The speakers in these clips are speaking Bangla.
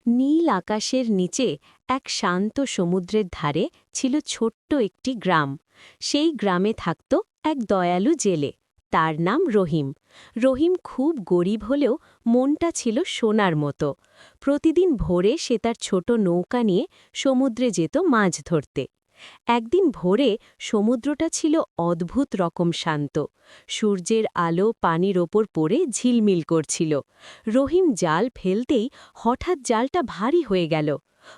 নীল আকাশের নিচে এক শান্ত সমুদ্রের ধারে ছিল ছোট্ট একটি গ্রাম। সেই গ্রামে থাকত এক দয়ালু জেলে। তার নাম রহিম। রহিম খুব গরিব হলেও মনটা ছিল সোনার মতো। প্রতিদিন ভোরে সে তার ছোট নৌকা নিয়ে সমুদ্রে যেত মাছ ধরতে। একদিন ভোরে সমুদ্রটা ছিল অদ্ভুত রকম শান্ত। সূর্যের আলো পানির ওপর পড়ে ঝিলমিল করছিল। রহিম জাল ফেলতেই হঠাৎ জালটা ভারী হয়ে গেল।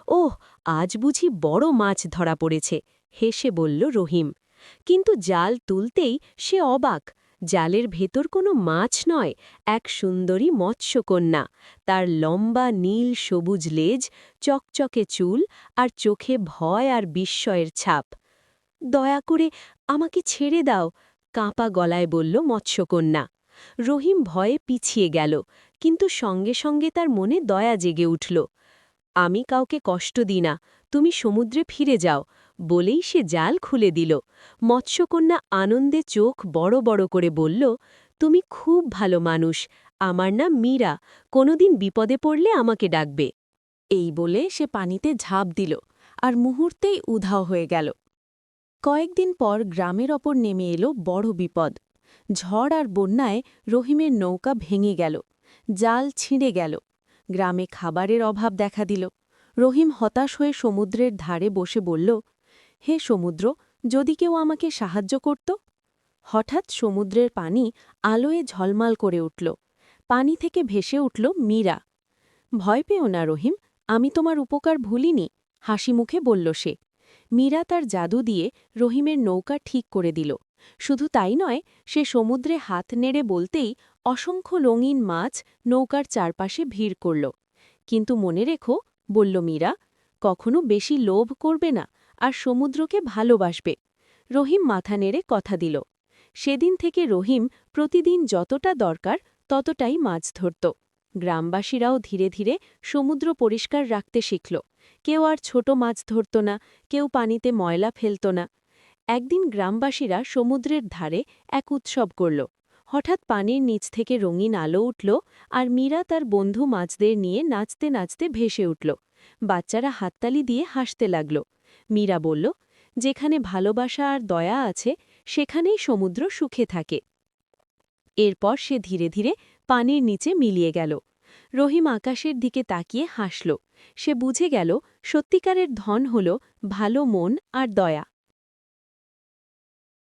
ওহ, আজ বুঝি বড় মাছ ধরা পড়েছে, হেসে বলল রহিম। কিন্তু জাল তুলতেই সে অবাক। জালের ভেতর কোনো মাছ নয়, এক সুন্দরী মৎস্যকন্যা। তার লম্বা নীল সবুজ লেজ, চকচকে চুল আর চোখে ভয় আর বিস্ময়ের ছাপ। দয়া করে আমাকে ছেড়ে দাও, কাঁপা গলায় বলল মৎস্যকন্যা। রহিম ভয়ে পিছিয়ে গেল, কিন্তু সঙ্গে সঙ্গে তার মনে দয়া জেগে উঠল। আমি কাউকে কষ্ট দিই না, তুমি সমুদ্রে ফিরে যাও, বলেই সে জাল খুলে দিল। মৎস্যকন্যা আনন্দে চোখ বড় বড় করে বলল, তুমি খুব ভালো মানুষ, আমার নাম মীরা, কোনোদিন বিপদে পড়লে আমাকে ডাকবে। এই বলে সে পানিতে ঝাঁপ দিল, আর মুহূর্তেই উধাও হয়ে গেল। কয়েকদিন পর গ্রামের ওপর নেমে এলো বড় বিপদ। ঝড় আর বন্যায় রহিমের নৌকা ভেঙে গেল, জাল ছিঁড়ে গেল। গ্রামে খাবারের অভাব দেখা দিল। রহিম হতাশ হয়ে সমুদ্রের ধারে বসে বলল, হে সমুদ্র, যদি কেউ আমাকে সাহায্য করত। হঠাৎ সমুদ্রের পানি আলোয় ঝলমাল করে উঠল। পানি থেকে ভেসে উঠল মীরা। ভয় পেও না রহিম, আমি তোমার উপকার ভুলিনি, হাসি মুখে বলল সে। মীরা তার জাদু দিয়ে রহিমের নৌকা ঠিক করে দিল। শুধু তাই নয়, সে সমুদ্রে হাত নেড়ে বলতেই অসংখ্য রঙিন মাছ নৌকার চারপাশে ভিড় করল। কিন্তু মনে রেখো, বলল মীরা, কখনো বেশি লোভ করবে না, আর সমুদ্রকে ভালোবাসবে। রহিম মাথা নেড়ে কথা দিল। সেদিন থেকে রহিম প্রতিদিন যতটা দরকার ততটাই মাছ ধরত। গ্রামবাসীরাও ধীরে ধীরে সমুদ্র পরিষ্কার রাখতে শিখল। কেউ আর ছোট মাছ ধরত না, কেউ পানিতে ময়লা ফেলত না। একদিন গ্রামবাসীরা সমুদ্রের ধারে এক উৎসব করল। হঠাৎ পানির নিচ থেকে রঙিন আলো উঠল, আর মীরা তার বন্ধু মাছদের নিয়ে নাচতে নাচতে ভেসে উঠল। বাচ্চারা হাততালি দিয়ে হাসতে লাগল। মীরা বলল, যেখানে ভালোবাসা আর দয়া আছে, সেখানেই সমুদ্র সুখে থাকে। এরপর সে ধীরে ধীরে পানির নিচে মিলিয়ে গেল। রহিম আকাশের দিকে তাকিয়ে হাসল। সে বুঝে গেল, সত্যিকারের ধন হল ভালো মন আর দয়া।